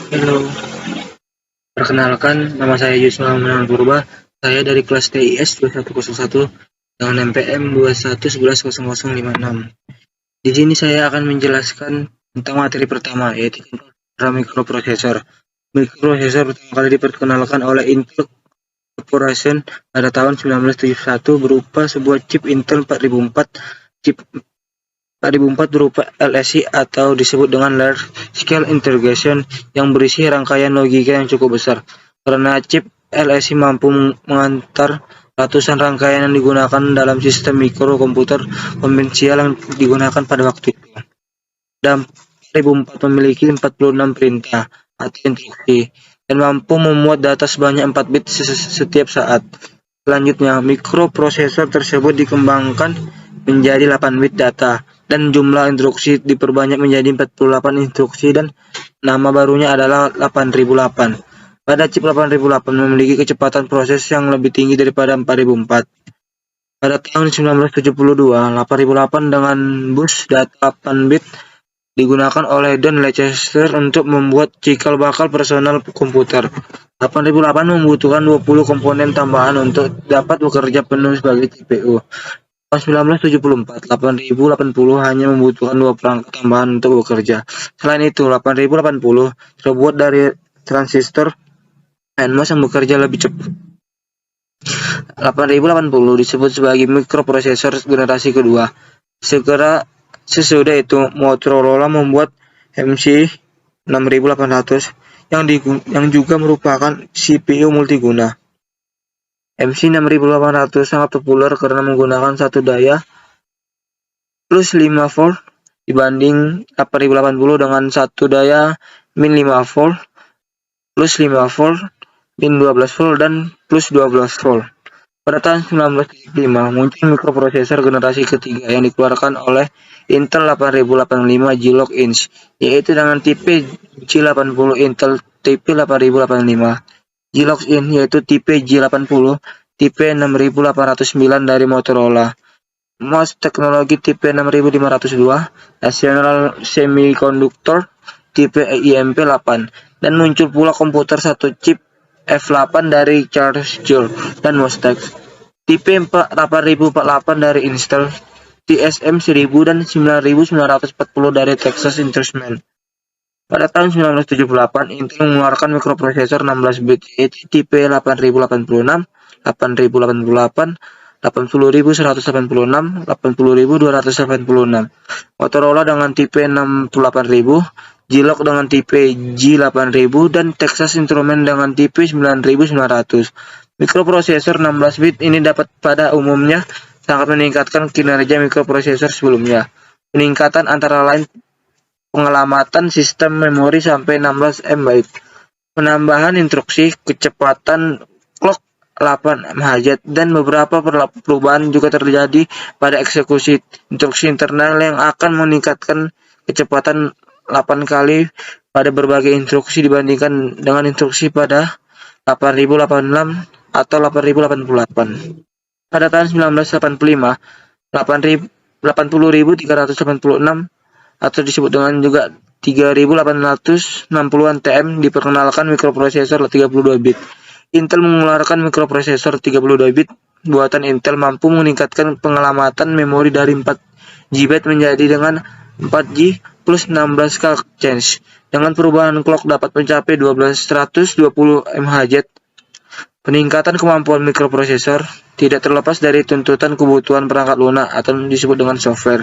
Halo, perkenalkan nama saya Yusuf Muhammad Purba. Saya dari kelas TIS 2101 dengan NPM 21110056. Di sini saya akan menjelaskan tentang materi pertama, yaitu tentang mikroprosesor. Mikroprosesor pertama kali diperkenalkan oleh Intel Corporation pada tahun 1971 berupa sebuah chip Intel 4004. Chip 4004 berupa LSI atau disebut dengan Large Scale Integration yang berisi rangkaian logika yang cukup besar. Karena chip LSI mampu mengantar ratusan rangkaian yang digunakan dalam sistem mikrokomputer konvensional yang digunakan pada waktu itu. Dan 4004 memiliki 46 perintah atau instruksi dan mampu memuat data sebanyak 4 bit setiap saat. Selanjutnya, mikroprosesor tersebut dikembangkan menjadi 8 bit data dan jumlah instruksi diperbanyak menjadi 48 instruksi dan nama barunya adalah 8008. Pada chip 8008 memiliki kecepatan proses yang lebih tinggi daripada 4004. Pada tahun 1972, 8008 dengan bus data 8 bit digunakan oleh Don Leicester untuk membuat cikal bakal personal komputer. 8008 membutuhkan 20 komponen tambahan untuk dapat bekerja penuh sebagai CPU. Tahun 1974, 8080 hanya membutuhkan 2 perangkat tambahan untuk bekerja. Selain itu, 8080 terbuat dari transistor NMOS yang bekerja lebih cepat. 8080 disebut sebagai mikroprosesor generasi kedua. Sesudah itu, Motorola membuat MC 6800 yang juga merupakan CPU multiguna. MC 6800 sangat populer karena menggunakan satu daya plus 5 volt dibanding 8080 dengan satu daya min 5 volt plus 5 volt min 12 volt dan plus 12 volt. Pada tahun 1975 muncul mikroprosesor generasi ketiga yang dikeluarkan oleh Intel 8085 G-Log Inch, yaitu dengan tipe G80 Intel tipe 8085. G-Log Inch yaitu tipe G80, tipe 6809 dari Motorola. MOS teknologi tipe 6502, National Semiconductor tipe IMP8, dan muncul pula komputer satu chip F8 dari Charles Joule dan Mostek, tipe 8048 dari Intel, TSM 1000 dan 9940 dari Texas Instruments. Pada tahun 1978, Intel mengeluarkan mikroprosesor 16 bit yaitu tipe 8086, 8088, 80186, 80286. Motorola dengan tipe 68000, G-Log dengan tipe G8000 dan Texas Instruments dengan tipe 9900. Mikroprosesor 16 bit ini dapat pada umumnya sangat meningkatkan kinerja mikroprosesor sebelumnya. Peningkatan antara lain pengelamatan sistem memori sampai 16 MB, penambahan instruksi, kecepatan clock 8 MHz, dan beberapa perubahan juga terjadi pada eksekusi instruksi internal yang akan meningkatkan kecepatan 8 kali pada berbagai instruksi dibandingkan dengan instruksi pada 8086 atau 8088. Pada tahun 1985, 80386 atau disebut dengan juga 3860-an TM diperkenalkan mikroprosesor 32 bit. Intel mengeluarkan mikroprosesor 32 bit buatan Intel mampu meningkatkan pengelamatan memori dari 4 GB menjadi dengan 4G plus 16 clock change. Dengan perubahan clock dapat mencapai 120 MHz. Peningkatan kemampuan mikroprosesor tidak terlepas dari tuntutan kebutuhan perangkat lunak atau disebut dengan software,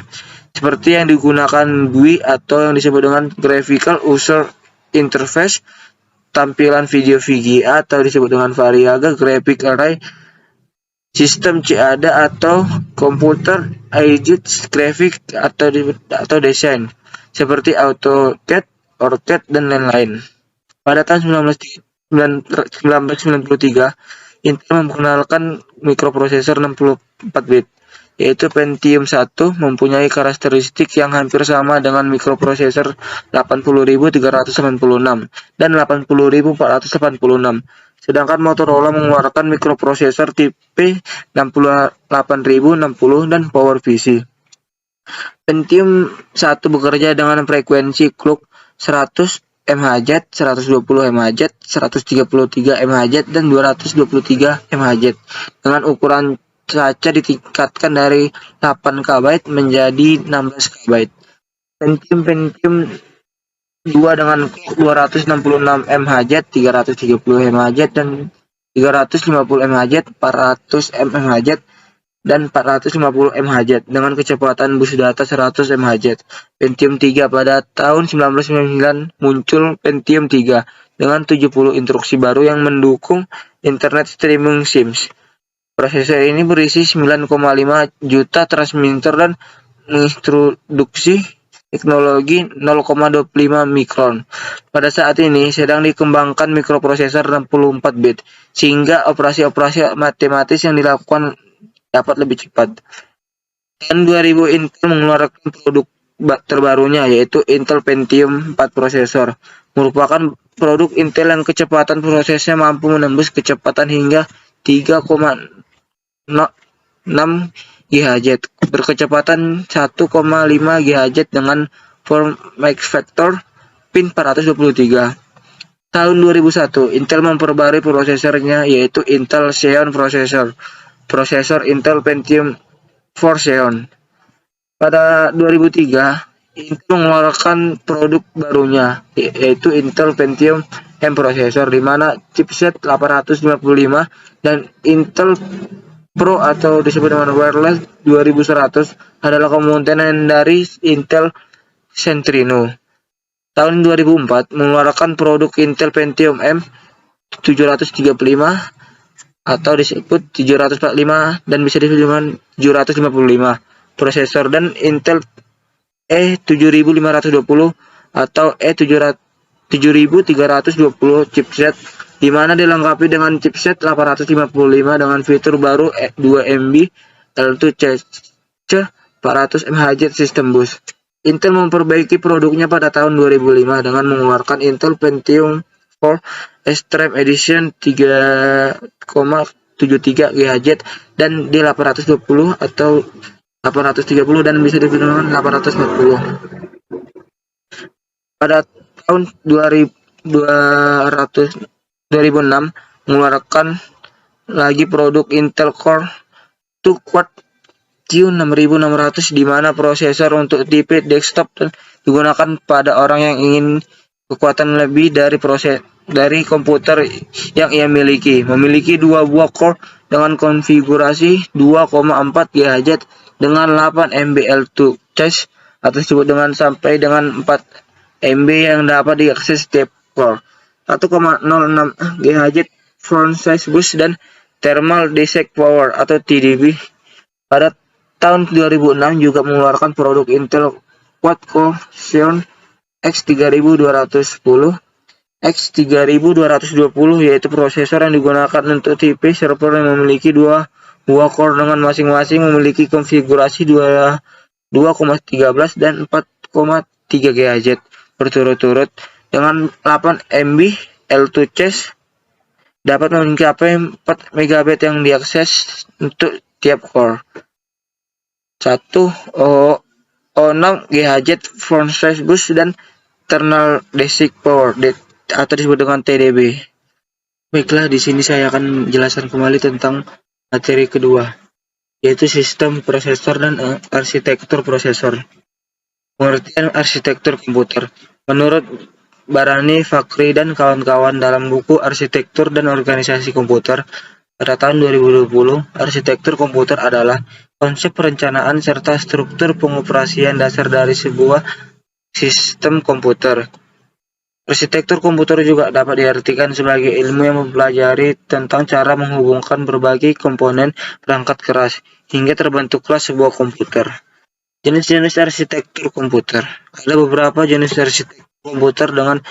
seperti yang digunakan GUI atau yang disebut dengan Graphical User Interface, tampilan video VGA atau disebut dengan Variaga Graphic Array, sistem CADA atau Computer Aided Graphic atau desain, seperti AutoCAD, OrCAD, dan lain-lain. Pada tahun 1993, Intel memperkenalkan mikroprosesor 64 bit, yaitu Pentium 1 mempunyai karakteristik yang hampir sama dengan mikroprosesor 80386 dan 80486. Sedangkan Motorola mengeluarkan mikroprosesor tipe 68060 dan PowerPC. Pentium 1 bekerja dengan frekuensi clock 100 mHz, 120 mHz, 133 mHz, dan 223 mHz. Dengan ukuran kaca ditingkatkan dari 8 KB menjadi 16 KB. Pentium 2 dengan 266 mHz, 330 mHz, dan 350 mHz, 400 mHz, dan 450 mHz dengan kecepatan bus data 100 mHz. Pentium 3 pada tahun 1999 muncul Pentium 3 dengan 70 instruksi baru yang mendukung internet streaming SIMS. Prosesor ini berisi 9,5 juta transmitter dan mengintroduksi teknologi 0,25 mikron. Pada saat ini sedang dikembangkan mikroprosesor 64 bit sehingga operasi-operasi matematis yang dilakukan dapat lebih cepat. Tahun 2000 Intel mengeluarkan produk terbarunya yaitu Intel Pentium 4 prosesor. Merupakan produk Intel yang kecepatan prosesnya mampu menembus kecepatan hingga 3,6 GHz berkecepatan 1,5 GHz dengan form factor pin 423. Tahun 2001, Intel memperbarui prosesornya yaitu Intel Xeon prosesor Intel Pentium 4 Xeon. Pada 2003, Intel mengeluarkan produk barunya yaitu Intel Pentium M prosesor di mana chipset 855 dan Intel Pro atau disebut dengan wireless 2100 adalah komponen dari Intel Centrino. Tahun 2004 mengeluarkan produk Intel Pentium M 735 atau disebut 745 dan bisa disebut dengan 755 prosesor dan Intel E7520 atau E7320 chipset di mana dilengkapi dengan chipset 855 dengan fitur baru 2MB L2C 400 MHz System Bus. Intel memperbaiki produknya pada tahun 2005 dengan mengeluarkan Intel Pentium 4 Extreme Edition 3,73 GHz dan D820 atau 830 dan bisa digunakan 840. Pada tahun 2006 mengeluarkan lagi produk Intel Core 2 Quad Q6600 di mana prosesor untuk tipe desktop digunakan pada orang yang ingin kekuatan lebih dari komputer yang ia memiliki 2 buah core dengan konfigurasi 2,4 GHz dengan 8 MB L2 cache atau disebut dengan sampai dengan 4 MB yang dapat diakses setiap core, 1,06 GHz front size bus dan thermal disk power atau TDP. Pada tahun 2006 juga mengeluarkan produk Intel Quad-Core Xeon X3210 X3220 yaitu prosesor yang digunakan untuk tipe server yang memiliki 2 buah core dengan masing-masing memiliki konfigurasi 2,13 dan 4,3 GHz berturut-turut dengan 8 MB L2 cache dapat mencapai 4 MB yang diakses untuk tiap core. 1,06 GHz front size bus dan thermal disk power atau disebut dengan TDP. Baiklah, di sini saya akan menjelaskan kembali tentang materi kedua, yaitu sistem prosesor dan arsitektur prosesor. Pengertian arsitektur komputer. Menurut Barani, Fakhri, dan kawan-kawan dalam buku Arsitektur dan Organisasi Komputer pada tahun 2020, arsitektur komputer adalah konsep perencanaan serta struktur pengoperasian dasar dari sebuah sistem komputer. Arsitektur komputer juga dapat diartikan sebagai ilmu yang mempelajari tentang cara menghubungkan berbagai komponen perangkat keras hingga terbentuklah sebuah komputer. Jenis-jenis arsitektur komputer. Ada beberapa jenis arsitektur komputer dengan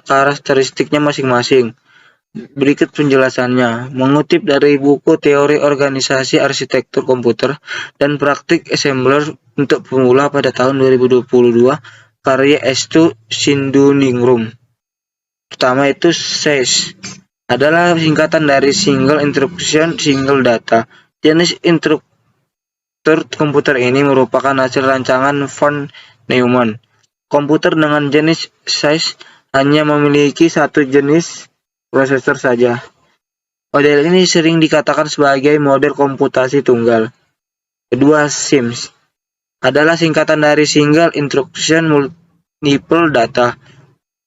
karakteristiknya masing-masing. Berikut penjelasannya. Mengutip dari buku Teori Organisasi Arsitektur Komputer dan Praktik Assembler untuk pemula pada tahun 2022, karya Estu Sinduningrum. Pertama itu SIS adalah singkatan dari Single Instruction Single Data. Jenis instruktur komputer ini merupakan hasil rancangan von Neumann. Komputer dengan jenis SIS hanya memiliki satu jenis prosesor saja. Model ini sering dikatakan sebagai model komputasi tunggal. Kedua, SIMS adalah singkatan dari Single Instruction Multiple Data.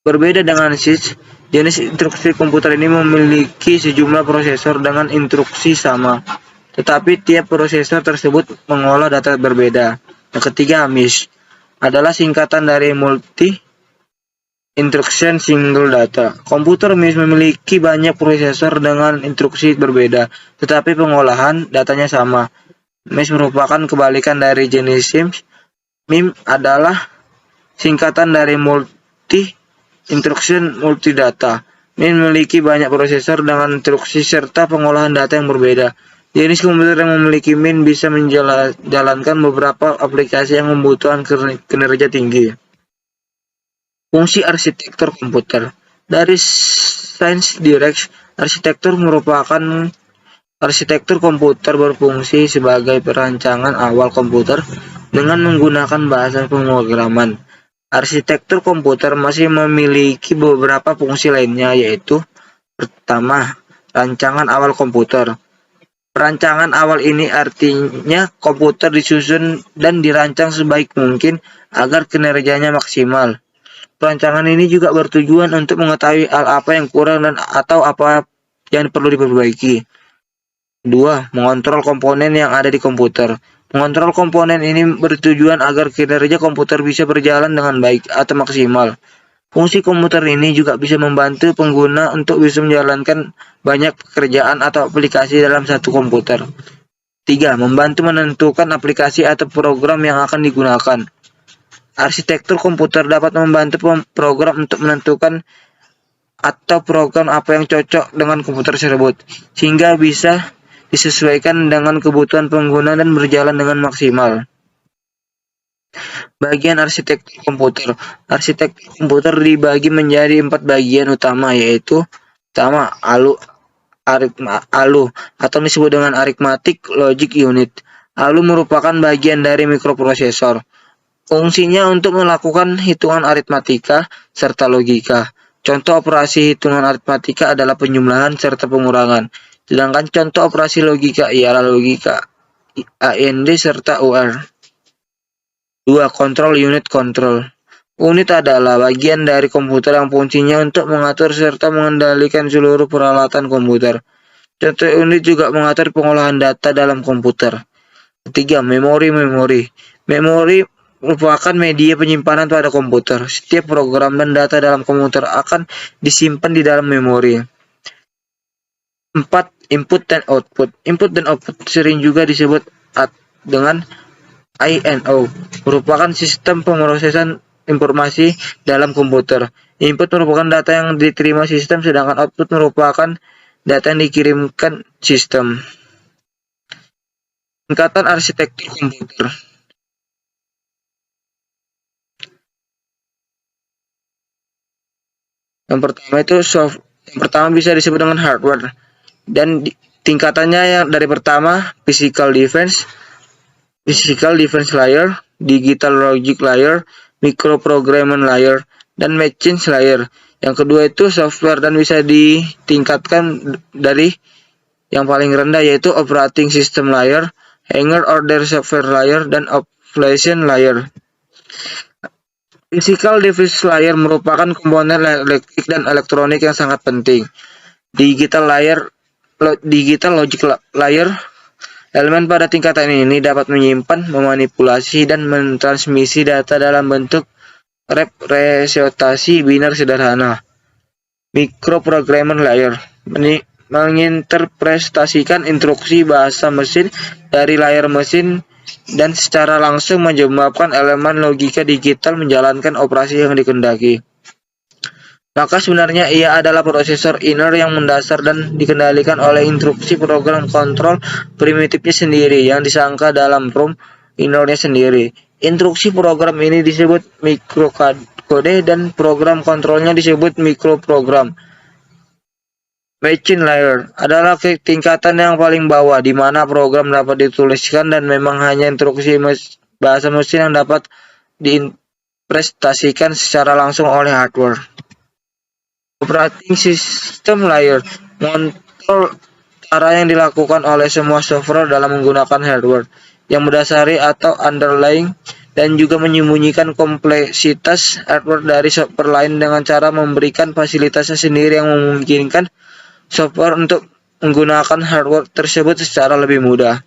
Berbeda dengan SIMS, jenis instruksi komputer ini memiliki sejumlah prosesor dengan instruksi sama, tetapi tiap prosesor tersebut mengolah data berbeda. Yang ketiga, MIS adalah singkatan dari Multi Instruction Single Data. Komputer MIS memiliki banyak prosesor dengan instruksi berbeda, tetapi pengolahan datanya sama. MIS merupakan kebalikan dari jenis SIMS. MIM adalah singkatan dari Multi Instruction Multidata. MIM memiliki banyak prosesor dengan instruksi serta pengolahan data yang berbeda. Jenis komputer yang memiliki MIM bisa menjalankan beberapa aplikasi yang membutuhkan kinerja tinggi. Fungsi arsitektur komputer. Dari ScienceDirect, arsitektur merupakan arsitektur komputer berfungsi sebagai perancangan awal komputer dengan menggunakan bahasa pemrograman. Arsitektur komputer masih memiliki beberapa fungsi lainnya, yaitu pertama, rancangan awal komputer. Perancangan awal ini artinya komputer disusun dan dirancang sebaik mungkin agar kinerjanya maksimal. Perancangan ini juga bertujuan untuk mengetahui hal apa yang kurang dan atau apa yang perlu diperbaiki. Kedua, mengontrol komponen yang ada di komputer. Mengontrol komponen ini bertujuan agar kinerja komputer bisa berjalan dengan baik atau maksimal. Fungsi komputer ini juga bisa membantu pengguna untuk bisa menjalankan banyak pekerjaan atau aplikasi dalam satu komputer. 3. Membantu menentukan aplikasi atau program yang akan digunakan. Arsitektur komputer dapat membantu program untuk menentukan atau program apa yang cocok dengan komputer tersebut, sehingga bisa disesuaikan dengan kebutuhan pengguna dan berjalan dengan maksimal. Bagian arsitektur komputer. Arsitektur komputer dibagi menjadi 4 bagian utama, yaitu pertama, ALU atau disebut dengan Arithmetic Logic Unit. ALU merupakan bagian dari mikroprosesor. Fungsinya untuk melakukan hitungan aritmatika serta logika. Contoh operasi hitungan aritmatika adalah penjumlahan serta pengurangan. Sedangkan contoh operasi logika ialah logika AND serta UR. 2. Control Unit Control. Unit adalah bagian dari komputer yang fungsinya untuk mengatur serta mengendalikan seluruh peralatan komputer. Contoh unit juga mengatur pengolahan data dalam komputer. 3. Memori merupakan media penyimpanan pada komputer. Setiap program dan data dalam komputer akan disimpan di dalam memori. 4. Input dan output. Input dan output sering juga disebut dengan I/O, merupakan sistem pemrosesan informasi dalam komputer. Input merupakan data yang diterima sistem, sedangkan output merupakan data yang dikirimkan sistem. Tingkatan arsitektur komputer. Yang pertama bisa disebut dengan hardware, dan tingkatannya yang dari pertama physical defense layer, digital logic layer, microprogramming layer, dan machine layer. Yang kedua itu software, dan bisa ditingkatkan dari yang paling rendah yaitu operating system layer, hardware order software layer, dan application layer. Physical device layer merupakan komponen elektrik dan elektronik yang sangat penting. Digital logic layer, elemen pada tingkatan ini dapat menyimpan, memanipulasi, dan mentransmisi data dalam bentuk representasi biner sederhana. Microprogramming layer menginterpretasikan instruksi bahasa mesin dari layar mesin dan secara langsung menyebabkan elemen logika digital menjalankan operasi yang dikehendaki. Maka sebenarnya ia adalah prosesor inner yang mendasar dan dikendalikan oleh instruksi program kontrol primitifnya sendiri yang disangka dalam ROM innernya sendiri. Instruksi program ini disebut mikrokode dan program kontrolnya disebut mikroprogram. Machine layer adalah tingkatan yang paling bawah, di mana program dapat dituliskan dan memang hanya instruksi bahasa mesin yang dapat diinterpretasikan secara langsung oleh hardware. Operating System Layer mengontrol cara yang dilakukan oleh semua software dalam menggunakan hardware yang mendasari atau underlying dan juga menyembunyikan kompleksitas hardware dari software lain dengan cara memberikan fasilitasnya sendiri yang memungkinkan software untuk menggunakan hardware tersebut secara lebih mudah.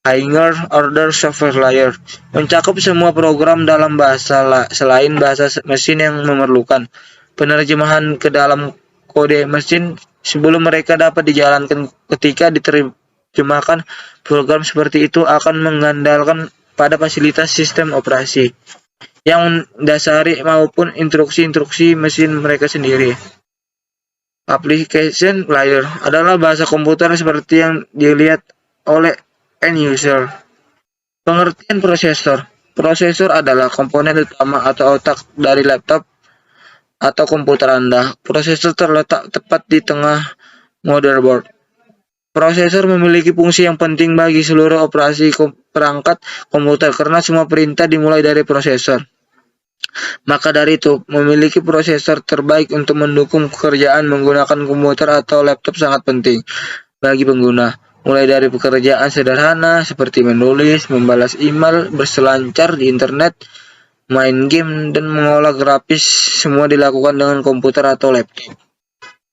Higher Order Software Layer mencakup semua program dalam bahasa selain bahasa mesin yang memerlukan penerjemahan ke dalam kode mesin sebelum mereka dapat dijalankan. Ketika diterjemahkan, program seperti itu akan mengandalkan pada fasilitas sistem operasi yang mendasari maupun instruksi-instruksi mesin mereka sendiri. Application Layer adalah bahasa komputer seperti yang dilihat oleh end user. Pengertian prosesor. Prosesor adalah komponen utama atau otak dari laptop atau komputer Anda. Prosesor terletak tepat di tengah motherboard. Prosesor memiliki fungsi yang penting bagi seluruh operasi perangkat komputer karena semua perintah dimulai dari prosesor. Maka dari itu, memiliki prosesor terbaik untuk mendukung pekerjaan menggunakan komputer atau laptop sangat penting bagi pengguna. Mulai dari pekerjaan sederhana seperti menulis, membalas email, berselancar di internet, main game, dan mengolah grafis, semua dilakukan dengan komputer atau laptop.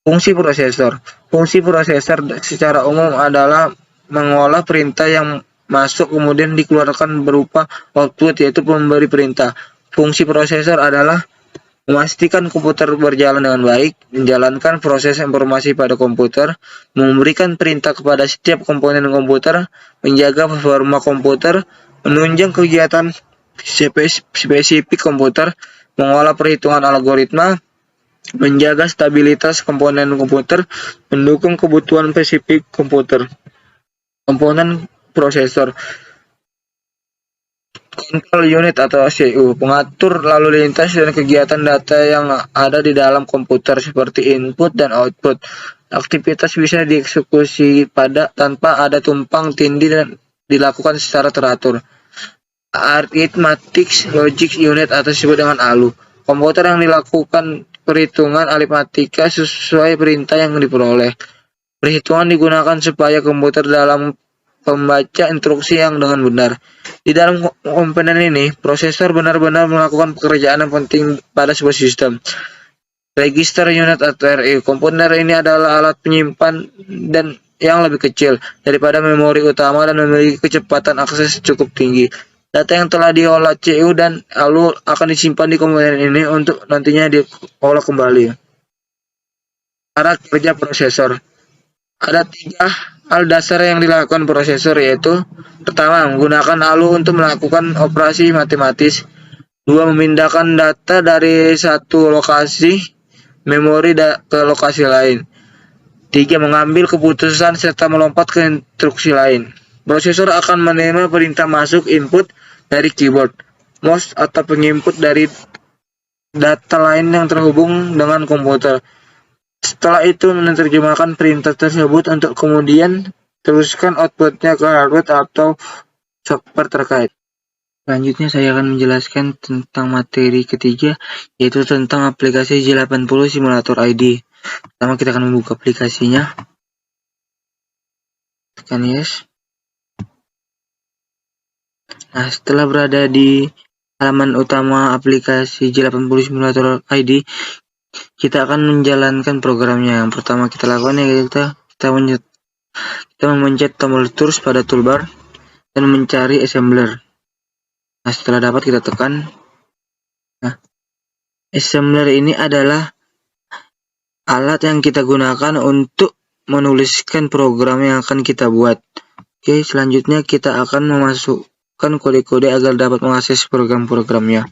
Fungsi prosesor. Fungsi prosesor secara umum adalah mengolah perintah yang masuk kemudian dikeluarkan berupa output, yaitu pemberi perintah. Fungsi prosesor adalah memastikan komputer berjalan dengan baik, menjalankan proses informasi pada komputer, memberikan perintah kepada setiap komponen komputer, menjaga performa komputer, menunjang kegiatan spesifik komputer, mengolah perhitungan algoritma, menjaga stabilitas komponen komputer, mendukung kebutuhan spesifik komputer. Komponen prosesor. Control Unit atau CPU, pengatur lalu lintas dan kegiatan data yang ada di dalam komputer seperti input dan output. Aktivitas bisa dieksekusi tanpa ada tumpang tindih dan dilakukan secara teratur. Arithmetic Logic Unit atau disebut dengan ALU, komputer yang dilakukan perhitungan aritmatika sesuai perintah yang diperoleh. Perhitungan digunakan supaya komputer dalam pembaca instruksi yang dengan benar. Di dalam komponen ini, prosesor benar-benar melakukan pekerjaan yang penting pada sebuah sistem. Register Unit atau RU, komponen ini adalah alat penyimpan dan yang lebih kecil daripada memori utama dan memiliki kecepatan akses cukup tinggi. Data yang telah diolah CPU dan ALU akan disimpan di komponen ini untuk nantinya diolah kembali. Cara kerja prosesor. Ada 3 hal dasar yang dilakukan prosesor, yaitu pertama, menggunakan ALU untuk melakukan operasi matematis. 2. Memindahkan data dari satu lokasi memori ke lokasi lain. 3. Mengambil keputusan serta melompat ke instruksi lain. Prosesor akan menerima perintah masuk input dari keyboard, mouse, atau penginput dari data lain yang terhubung dengan komputer. Setelah itu menerjemahkan perintah tersebut untuk kemudian teruskan outputnya ke hardware atau software terkait. Selanjutnya saya akan menjelaskan tentang materi ketiga, yaitu tentang aplikasi J80 Simulator ID. Pertama kita akan membuka aplikasinya. Tekan yes. Nah, setelah berada di halaman utama aplikasi J80 Simulator ID, kita akan menjalankan programnya. Yang pertama kita lakukan kita memencet tombol tools pada toolbar dan mencari assembler. Nah, setelah dapat kita tekan. Nah, assembler ini adalah alat yang kita gunakan untuk menuliskan program yang akan kita buat. Oke, selanjutnya kita akan memasukkan kode-kode agar dapat mengakses program-programnya.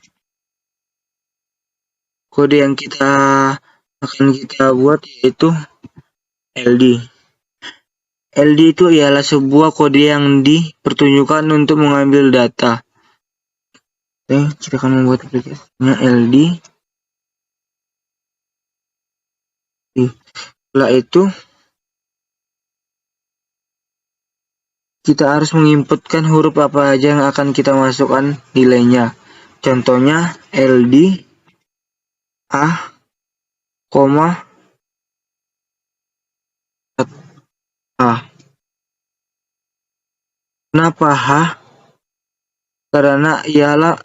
Kode yang akan kita buat yaitu LD. LD itu ialah sebuah kode yang dipertunjukkan untuk mengambil data. Oke, kita akan membuat aplikasinya LD. Setelah itu kita harus menginputkan huruf apa aja yang akan kita masukkan nilainya. Contohnya LD A, Kenapa H? Karena ialah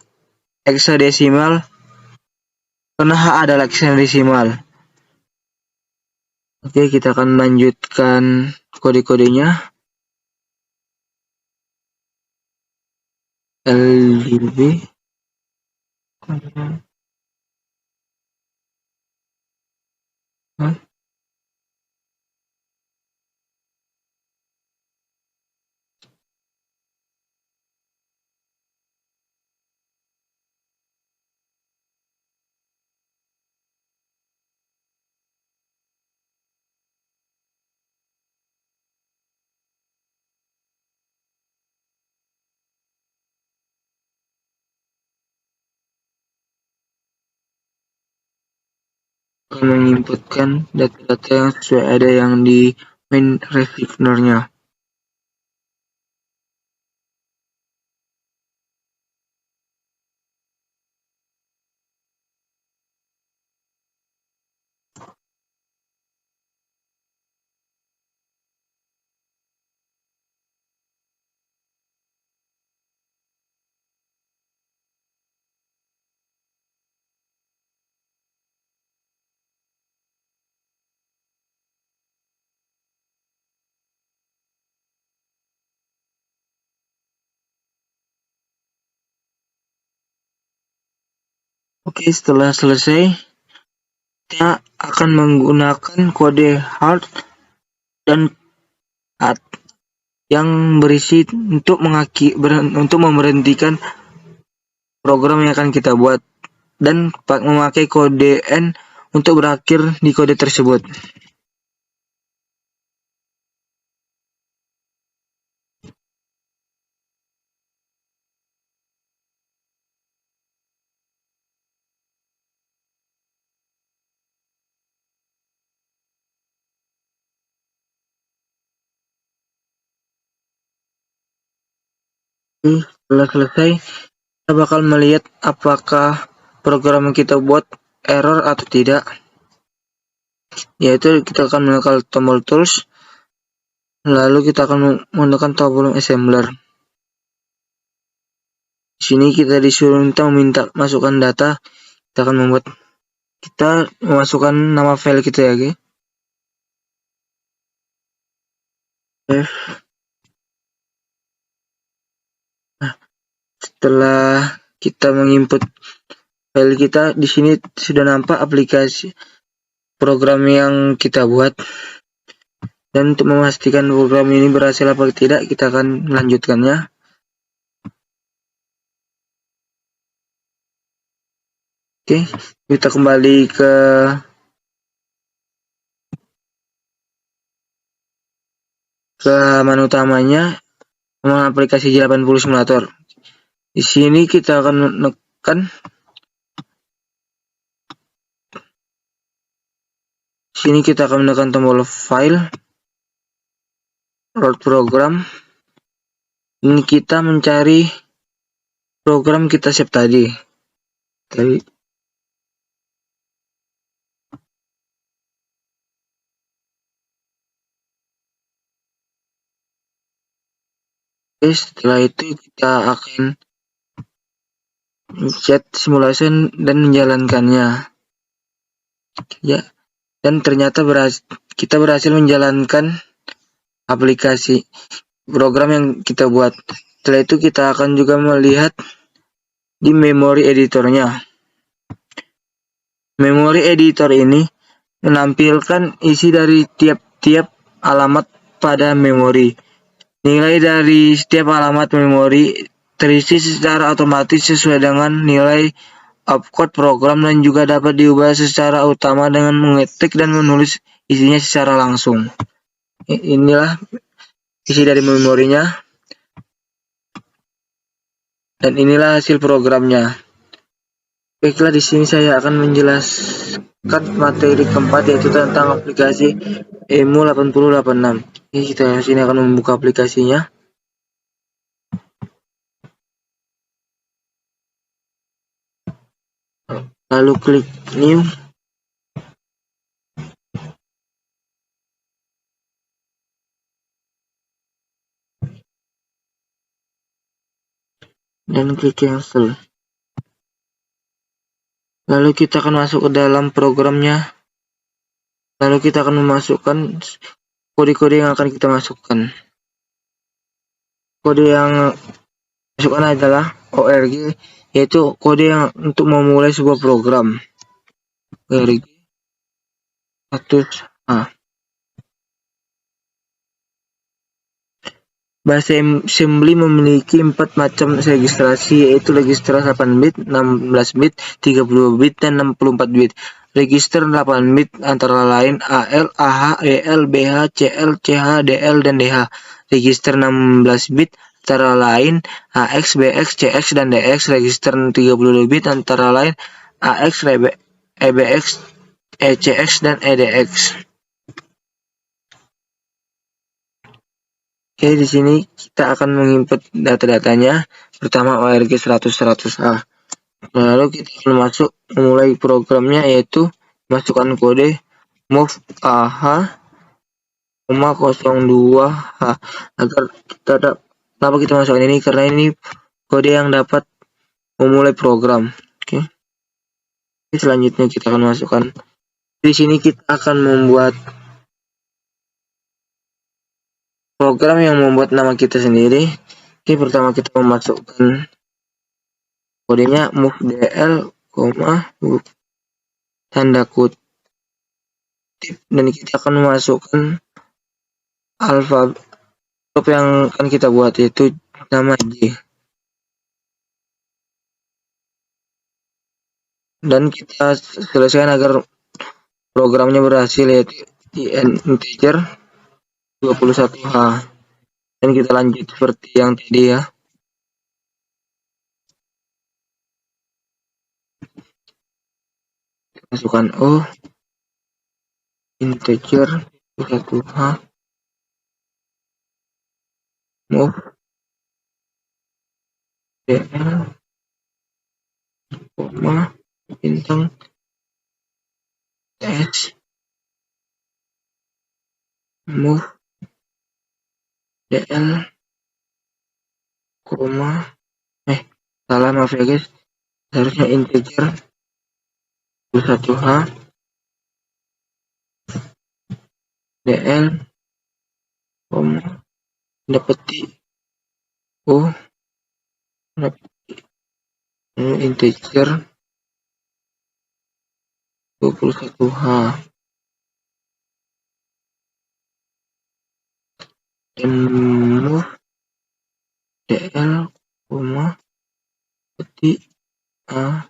heksadesimal. Karena H adalah heksadesimal. Oke, kita akan lanjutkan kode-kodenya. LDB. Akan menginputkan data-data yang sesuai ada yang di main receiver-nya. Oke, setelah selesai, kita akan menggunakan kode hard dan at yang berisi untuk memberhentikan program yang akan kita buat dan memakai kode N untuk berakhir di kode tersebut. Setelah selesai, kita bakal melihat apakah program yang kita buat error atau tidak. Yaitu kita akan menekan tombol tools, lalu kita akan menekan tombol assembler. Di sini kita disuruh meminta masukkan data. Kita memasukkan nama file kita ya, oke. Setelah kita menginput file kita, di sini sudah nampak aplikasi program yang kita buat. Dan untuk memastikan program ini berhasil apa tidak, kita akan melanjutkannya. Oke, kita kembali ke halaman utamanya, aplikasi J80 Simulator. Di sini kita akan menekan tombol file, load program. Ini kita mencari program kita save tadi. Setelah itu kita akan chat simulation dan menjalankannya. Ya, dan ternyata kita berhasil menjalankan aplikasi program yang kita buat. Setelah itu kita akan juga melihat di memory editornya. Memory editor ini menampilkan isi dari tiap-tiap alamat pada memori. Nilai dari setiap alamat memori terisi secara otomatis sesuai dengan nilai opcode program dan juga dapat diubah secara utama dengan mengetik dan menulis isinya secara langsung. Inilah isi dari memorinya. Dan inilah hasil programnya. Baiklah, di sini saya akan menjelaskan materi keempat, yaitu tentang aplikasi EMU 8086. Ini kita sini akan membuka aplikasinya. Lalu klik new. dan klik cancel. Lalu kita akan masuk ke dalam programnya. Lalu kita akan memasukkan kode-kode yang akan kita masukkan. Kode yang masukkan adalah ORG, yaitu kode yang untuk memulai sebuah program. ORG status A. Bahasa assembly memiliki 4 macam registrasi, yaitu register 8 bit, 16 bit, 30 bit, dan 64 bit. Register 8 bit antara lain AL, AH, EL, BH, CL, CH, DL, dan DH. Register 16 bit antara lain AX, BX, CX, dan DX. Register 30 bit antara lain AX, EBX, ECX, dan EDX. Oke, di sini kita akan menginput data-datanya. Pertama ORG 100-100A. Lalu kita akan masuk memulai programnya, yaitu masukkan kode move AH, 02H. Agar kita kenapa kita masukkan ini? Karena ini kode yang dapat memulai program. Oke. Selanjutnya kita akan masukkan. Di sini kita akan membuat program yang membuat nama kita sendiri. Oke, pertama kita memasukkan kodenya move dl, tanda kutip, dan kita akan memasukkan alfabet yang akan kita buat, yaitu nama J. Dan kita selesaikan agar programnya berhasil, yaitu integer 21H. Dan kita lanjut seperti yang tadi ya. Masukkan O, integer 21H, move dl, bintang s, move dl, salah, maaf ya guys, harusnya integer 21H, dl, dapeti O, integer 21H, dan move dl, peti A,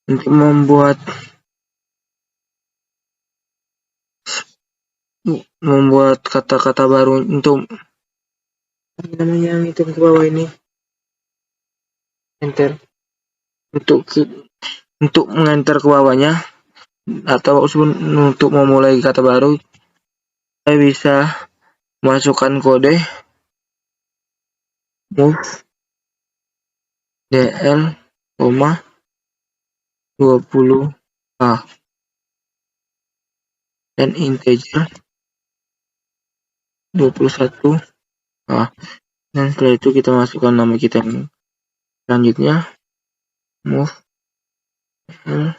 untuk membuat kata-kata baru untuk namanya yang hitung ke bawah ini, enter, untuk mengenter ke bawahnya atau untuk memulai kata baru, saya bisa masukkan kode move dl, 20H, dan integer 21H. Dan setelah itu kita masukkan nama kita yang selanjutnya, move dl,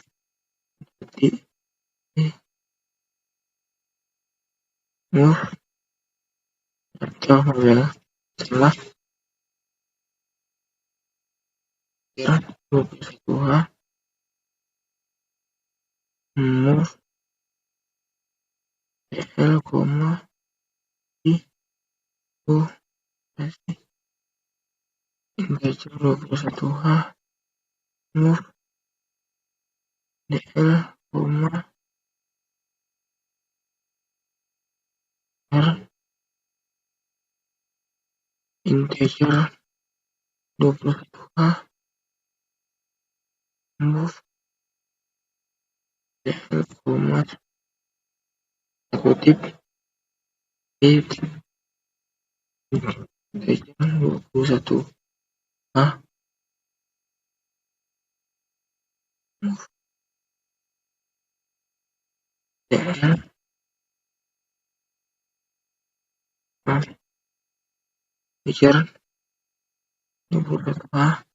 move salah 21H, move dl, integer 21H, move dl, integer 21H, move dl, kutip integer 21H, move dl, Teacher 20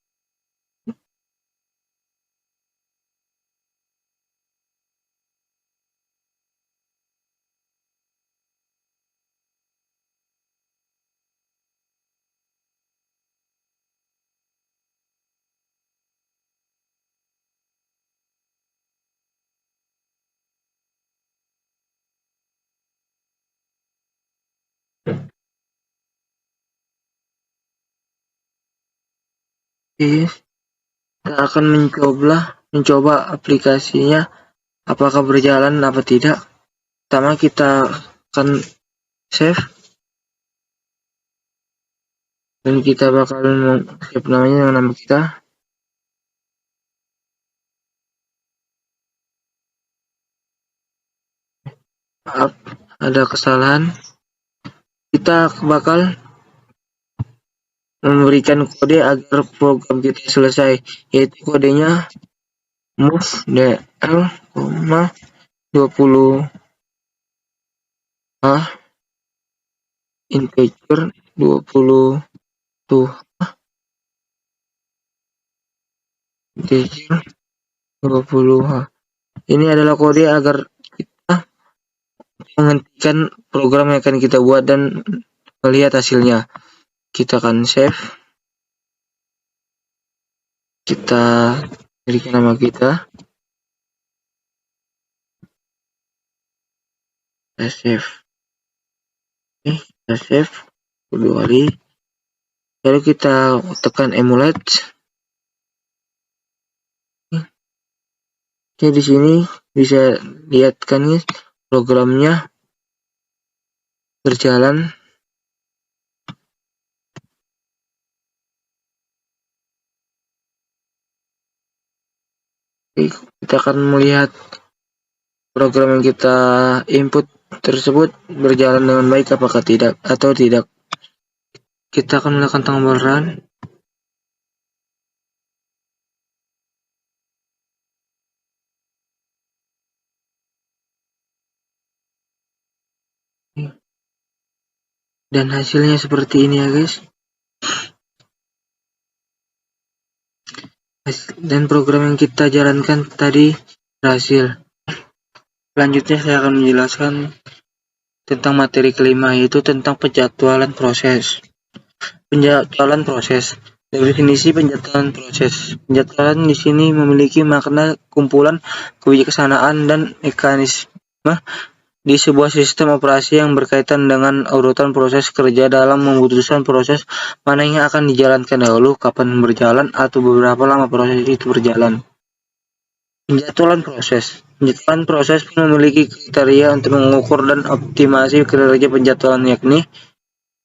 kita akan mencoba aplikasinya apakah berjalan apa tidak. Pertama kita akan save dan kita bakalan save namanya dengan nama kita. Maaf, ada kesalahan. Kita bakal memberikan kode agar program kita selesai, yaitu kodenya move dl, 20 integer 20 integer 20 Ini adalah kode agar kita menghentikan program yang akan kita buat dan melihat hasilnya. Kita akan save, kita berikan nama kita, save. Kita save kedua kali, lalu kita tekan emulate. Oke, di sini bisa lihat kan guys, programnya berjalan. Kita akan melihat program yang kita input tersebut berjalan dengan baik apakah tidak atau tidak. Kita akan melakukan tombol run. Dan hasilnya seperti ini ya guys. Dan program yang kita jalankan tadi berhasil. Selanjutnya saya akan menjelaskan tentang materi kelima, yaitu tentang penjadwalan proses. Penjadwalan proses. Definisi penjadwalan proses. Penjadwalan di sini memiliki makna kumpulan kebijaksanaan dan mekanisme di sebuah sistem operasi yang berkaitan dengan urutan proses kerja dalam memutuskan proses mana yang akan dijalankan dahulu, kapan berjalan, atau beberapa lama proses itu berjalan. Penjadwalan proses. Penjadwalan proses pun memiliki kriteria untuk mengukur dan optimasi kinerja penjadwalan, yakni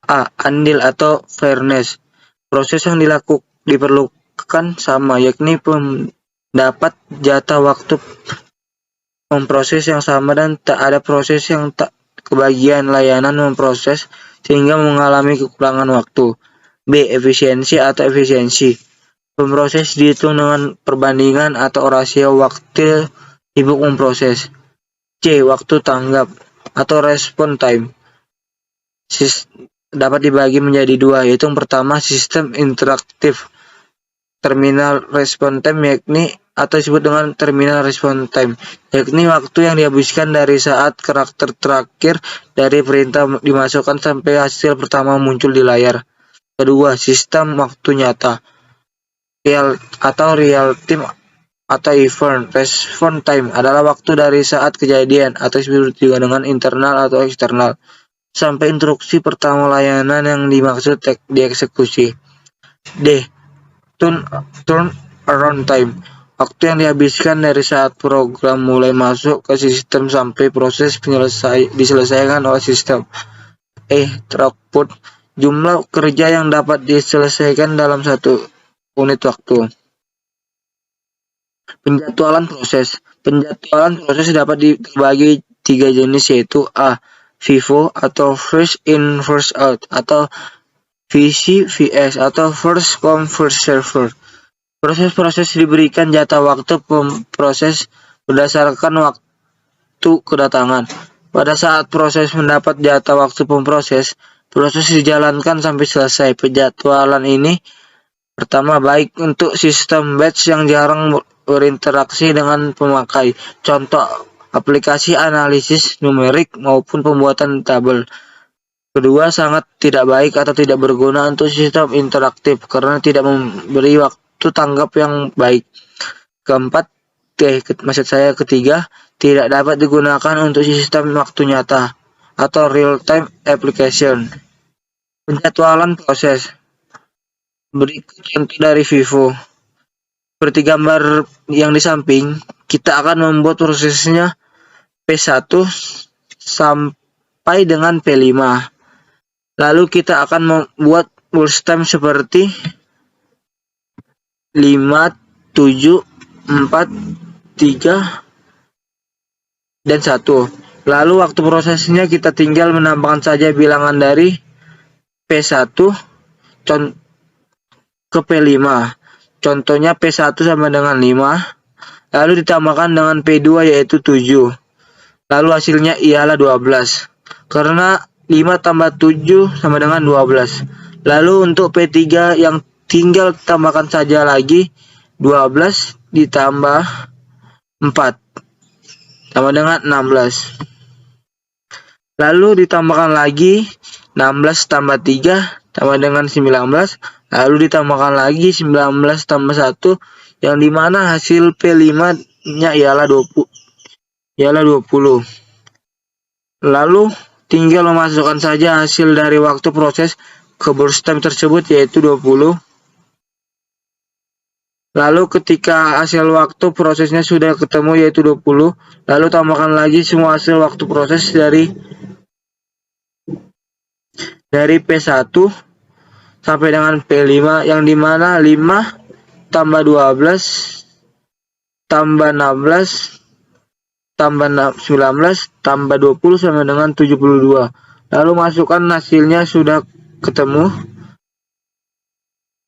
A. Andil atau fairness. Proses yang diperlukan sama, yakni mendapat jatah waktu memproses yang sama dan tak ada proses yang tak kebagian layanan memproses sehingga mengalami kekurangan waktu. B. Efisiensi atau efisiensi. Pemproses dihitung dengan perbandingan atau rasio waktu sibuk memproses. C. Waktu tanggap atau response time. Dapat dibagi menjadi dua, yaitu yang pertama sistem interaktif terminal response time, yakni atau disebut dengan terminal response time, yakni waktu yang dihabiskan dari saat karakter terakhir dari perintah dimasukkan sampai hasil pertama muncul di layar. Kedua, sistem waktu nyata real time atau event response time adalah waktu dari saat kejadian atau disebut juga dengan internal atau eksternal sampai instruksi pertama layanan yang dimaksud dieksekusi. D. Turn around time, waktu yang dihabiskan dari saat program mulai masuk ke sistem sampai proses diselesaikan oleh sistem. Throughput, jumlah kerja yang dapat diselesaikan dalam satu unit waktu. Penjadwalan proses. Penjadwalan proses dapat dibagi tiga jenis, yaitu A. FIFO atau first in first out, atau VCVS atau first come first server. Proses-proses diberikan jatah waktu proses berdasarkan waktu kedatangan. Pada saat proses mendapat jatah waktu pemproses, proses dijalankan sampai selesai. Penjadwalan ini pertama baik untuk sistem batch yang jarang berinteraksi dengan pemakai, contoh aplikasi analisis numerik maupun pembuatan tabel. Kedua, sangat tidak baik atau tidak berguna untuk sistem interaktif karena tidak memberi waktu tanggap yang baik. Keempat, ketiga, tidak dapat digunakan untuk sistem waktu nyata atau real-time application. Penjadwalan proses. Berikut contoh dari Vivo. Seperti gambar yang di samping, kita akan membuat prosesnya P1 sampai dengan P5. Lalu kita akan membuat burst time seperti 5, 7, 4, 3, dan 1. Lalu waktu prosesnya kita tinggal menambahkan saja bilangan dari P1 ke P5. Contohnya P1 sama dengan 5, lalu ditambahkan dengan P2 yaitu 7. Lalu hasilnya ialah 12. Karena 5 tambah 7 sama dengan 12. Lalu untuk P3 yang tinggal tambahkan saja lagi 12 ditambah 4 sama dengan 16. Lalu ditambahkan lagi 16 tambah 3 sama dengan 19. Lalu ditambahkan lagi 19 tambah 1 yang dimana hasil P5-nya ialah 20. Lalu tinggal memasukkan saja hasil dari waktu proses ke burst time tersebut yaitu 20. Lalu ketika hasil waktu prosesnya sudah ketemu yaitu 20, lalu tambahkan lagi semua hasil waktu proses dari P1 sampai dengan P5 yang dimana 5 tambah 12 tambah 16 tambah 19 tambah 20 sama dengan 72. Lalu masukkan hasilnya sudah ketemu.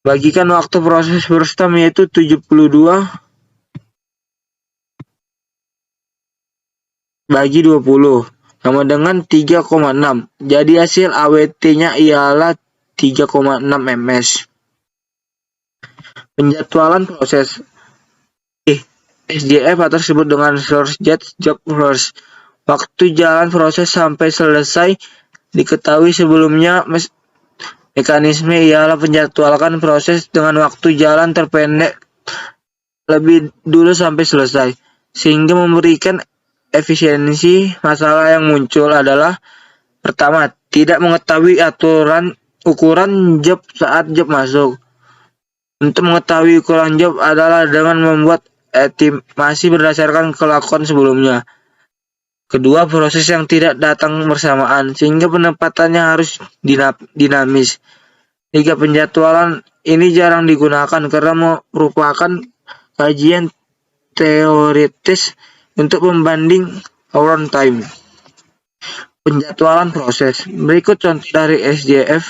Bagikan waktu proses burst time yaitu 72 bagi 20 sama dengan 3,6. Jadi hasil AWT-nya ialah 3,6 ms. Penjadwalan proses. SJF atau disebut dengan source jet job first. Waktu jalan proses sampai selesai diketahui sebelumnya. Mekanisme ialah penjadwalkan proses dengan waktu jalan terpendek lebih dulu sampai selesai, sehingga memberikan efisiensi. Masalah yang muncul adalah pertama, tidak mengetahui ukuran job saat job masuk. Untuk mengetahui ukuran job adalah dengan membuat estimasi berdasarkan kelakuan sebelumnya. Kedua, proses yang tidak datang bersamaan sehingga penempatannya harus dinamis. Tiga, penjadwalan ini jarang digunakan karena merupakan kajian teoritis untuk pembanding hour time. Penjadwalan proses. Berikut contoh dari SJF.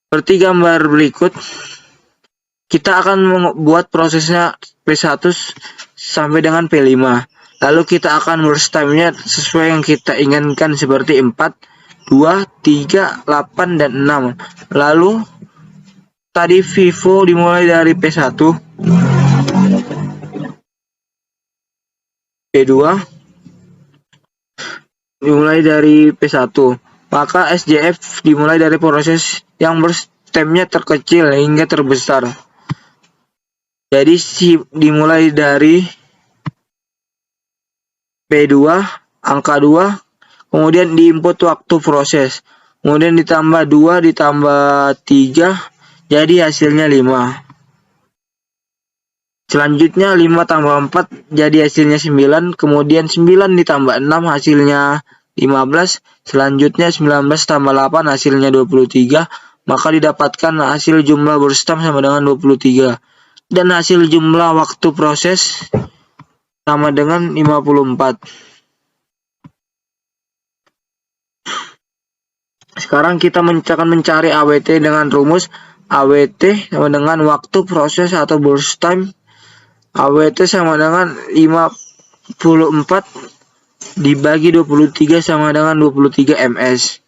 Seperti gambar berikut. Kita akan membuat prosesnya P1 sampai dengan P5. Lalu kita akan burst time-nya sesuai yang kita inginkan seperti 4, 2, 3, 8, dan 6. Lalu tadi Vivo dimulai dari P1, P2, dimulai dari P1. Maka SJF dimulai dari proses yang burst time-nya terkecil hingga terbesar. Jadi dimulai dari P2, angka 2, kemudian diinput waktu proses, kemudian ditambah 2, ditambah 3, jadi hasilnya 5. Selanjutnya 5 tambah 4, jadi hasilnya 9, kemudian 9 ditambah 6, hasilnya 15, selanjutnya 19 tambah 8, hasilnya 23, maka didapatkan hasil jumlah burst time sama dengan 23. Dan hasil jumlah waktu proses sama dengan 54. Sekarang kita akan mencari AWT dengan rumus AWT sama dengan waktu proses atau burst time. AWT sama dengan 54 dibagi 23 sama dengan 23 ms.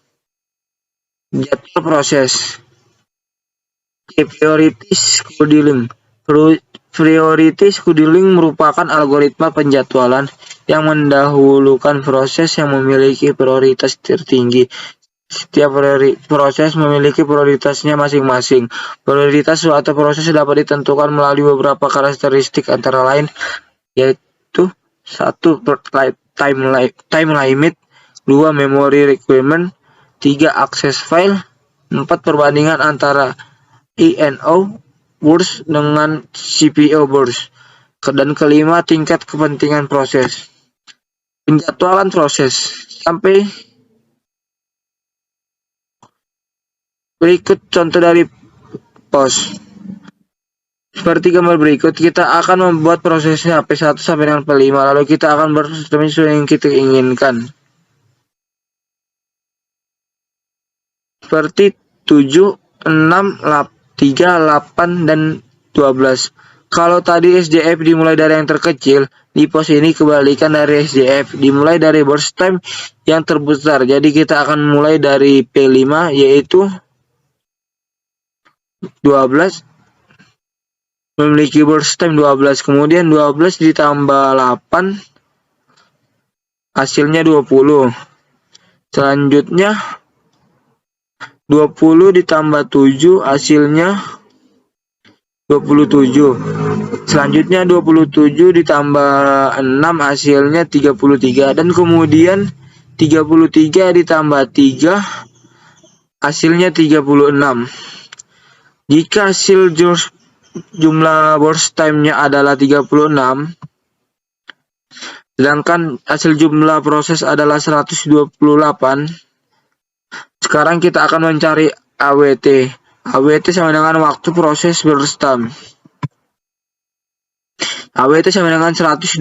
Jadwal proses. Priority scheduling. Priority scheduling merupakan algoritma penjadwalan yang mendahulukan proses yang memiliki prioritas tertinggi. Setiap proses memiliki prioritasnya masing-masing. Prioritas suatu proses dapat ditentukan melalui beberapa karakteristik, antara lain yaitu 1. Time limit, 2. Memory requirement, 3. Akses file, 4. Perbandingan antara INO burst dengan CPU burst, dan kelima, tingkat kepentingan proses. Penjadwalan proses. Sampai berikut contoh dari POS. Seperti gambar berikut, kita akan membuat prosesnya P1 sampai dengan P5, lalu kita akan berproses sesuai yang kita inginkan. Seperti 7, 6, 3, 8, dan 12. Kalau tadi SJF dimulai dari yang terkecil, di pos ini kebalikan dari SJF, dimulai dari burst time yang terbesar. Jadi kita akan mulai dari P5, yaitu 12, memiliki burst time 12, kemudian 12 ditambah 8, hasilnya 20. Selanjutnya 20 ditambah 7, hasilnya 27. Selanjutnya 27 ditambah 6, hasilnya 33. Dan kemudian 33 ditambah 3, hasilnya 36. Jika hasil jumlah burst time-nya adalah 36, sedangkan hasil jumlah proses adalah 128, sekarang kita akan mencari AWT. AWT sama dengan waktu proses burst time. AWT sama dengan 128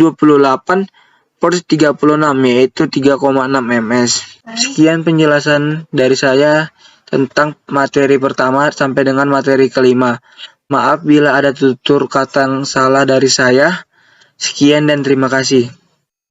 per 36, yaitu 3,6 ms. Sekian penjelasan dari saya tentang materi pertama sampai dengan materi kelima. Maaf bila ada tutur kata yang salah dari saya. Sekian dan terima kasih.